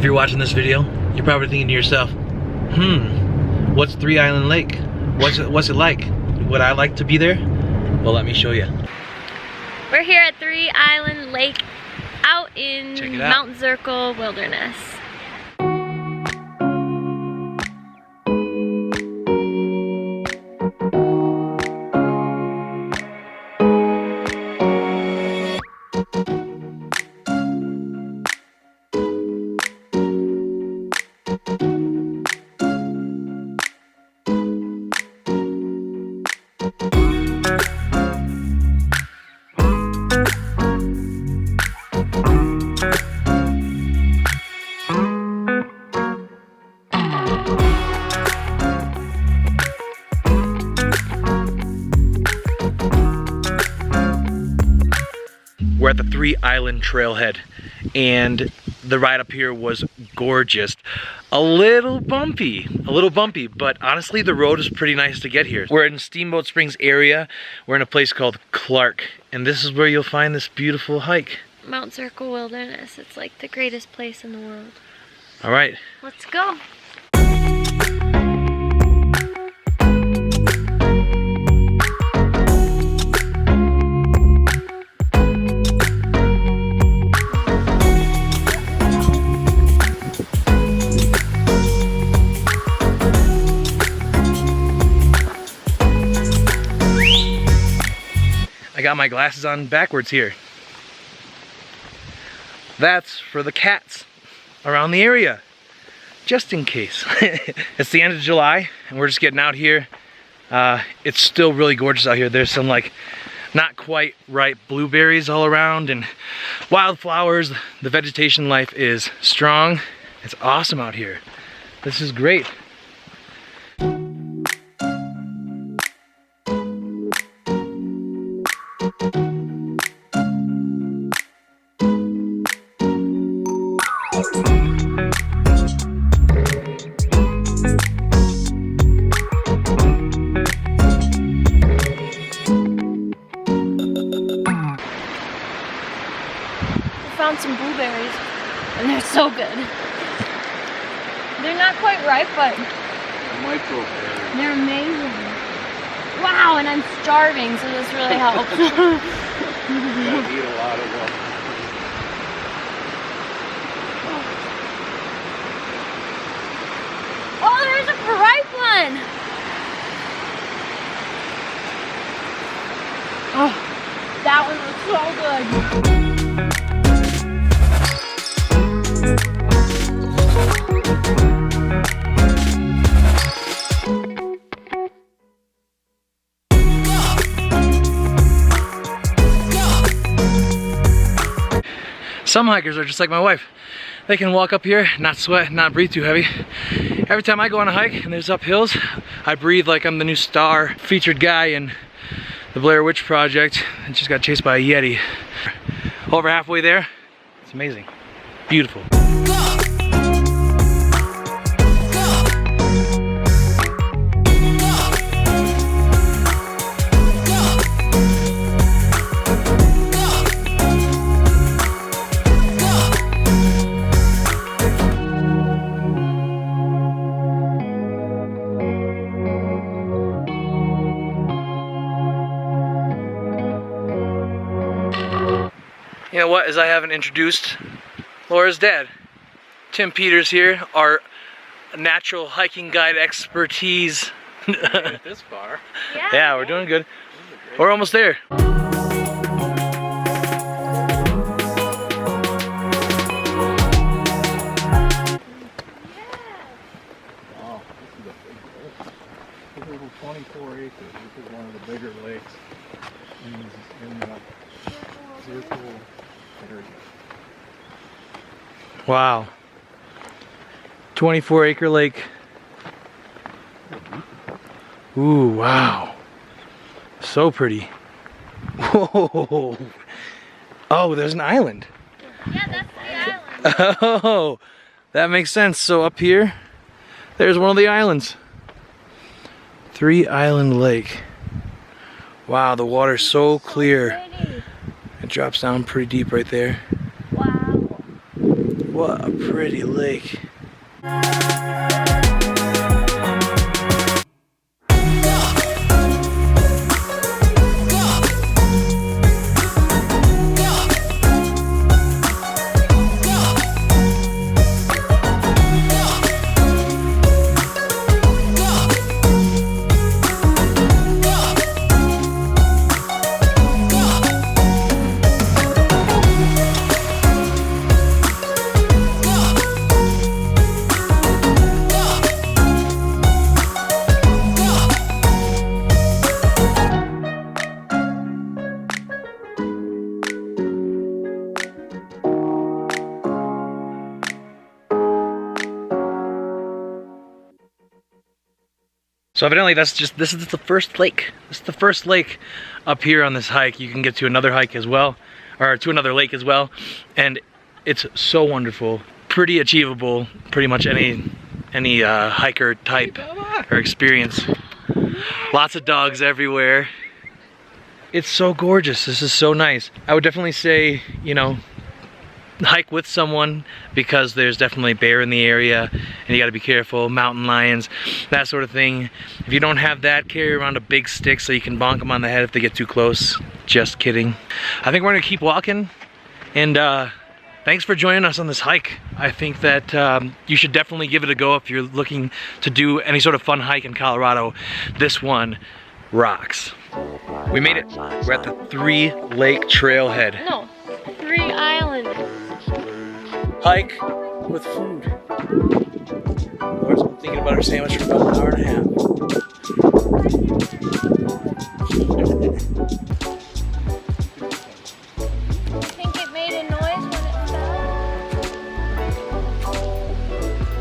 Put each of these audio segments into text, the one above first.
you're watching this video, you're probably thinking to yourself, what's Three Island Lake? What's it like? Would I like to be there? Well, let me show you. We're here at Three Island Lake out in Check it out. Mount Zirkel Wilderness. We're at the Three Island Trailhead, and the ride up here was gorgeous. A little bumpy, but honestly the road is pretty nice to get here. We're in Steamboat Springs area. We're in a place called Clark, and this is where you'll find this beautiful hike. Mount Zirkel Wilderness. It's like the greatest place in the world. All right. Let's go. I got my glasses on backwards here. That's for the cats around the area, just in case. It's the end of July, and we're just getting out here. It's still really gorgeous out here. There's some like not quite ripe blueberries all around and wildflowers. The vegetation life is strong. It's awesome out here. This is great. Found some blueberries and they're so good. They're not quite ripe, but they're amazing. Wow, and I'm starving, so this really helps. You gotta eat a lot of them. Oh, there's a ripe one. Oh, that one was so good. Some hikers are just like my wife. They can walk up here, not sweat, not breathe too heavy. Every time I go on a hike and there's up hills, I breathe like I'm the new star featured guy in the Blair Witch Project and just got chased by a Yeti. Over halfway there, it's amazing, beautiful. You know what, as I haven't introduced Laura's dad, Tim Peters here, our natural hiking guide expertise. This far. Yeah, we're doing good. We're almost there. Wow, this is a big lake. This is over 24 acres. This is one of the bigger lakes in the Zirkel area. Wow. 24-acre lake. Ooh, wow. So pretty. Whoa. Oh, there's an island. Yeah, that's the island. Oh, that makes sense. So up here, there's one of the islands. Three Island Lake. Wow, the water's so clear. Pretty. It drops down pretty deep right there. Wow. What a pretty lake. So evidently this is the first lake. This is the first lake up here on this hike. You can get to another hike as well, or to another lake as well. And it's so wonderful, pretty achievable, pretty much any hiker type or experience. Lots of dogs everywhere. It's so gorgeous. This is so nice. I would definitely say, you know, hike with someone because there's definitely bear in the area and you got to be careful, mountain lions, that sort of thing. If you don't have that, carry around a big stick so you can bonk them on the head if they get too close. Just kidding. I think we're gonna keep walking, and thanks for joining us on this hike. I think that you should definitely give it a go if you're looking to do any sort of fun hike in Colorado. This one rocks. We made it. We're at the 3-lake trailhead. No, 3 island. Hike with food. Laura's been thinking about her sandwich for about an hour and a half. I think it made a noise when it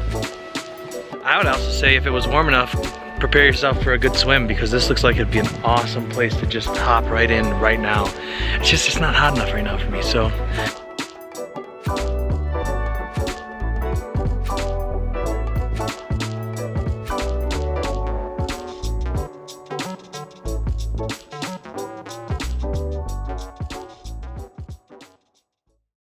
fell. I would also say if it was warm enough, prepare yourself for a good swim, because this looks like it'd be an awesome place to just hop right in right now. It's not hot enough right now for me, so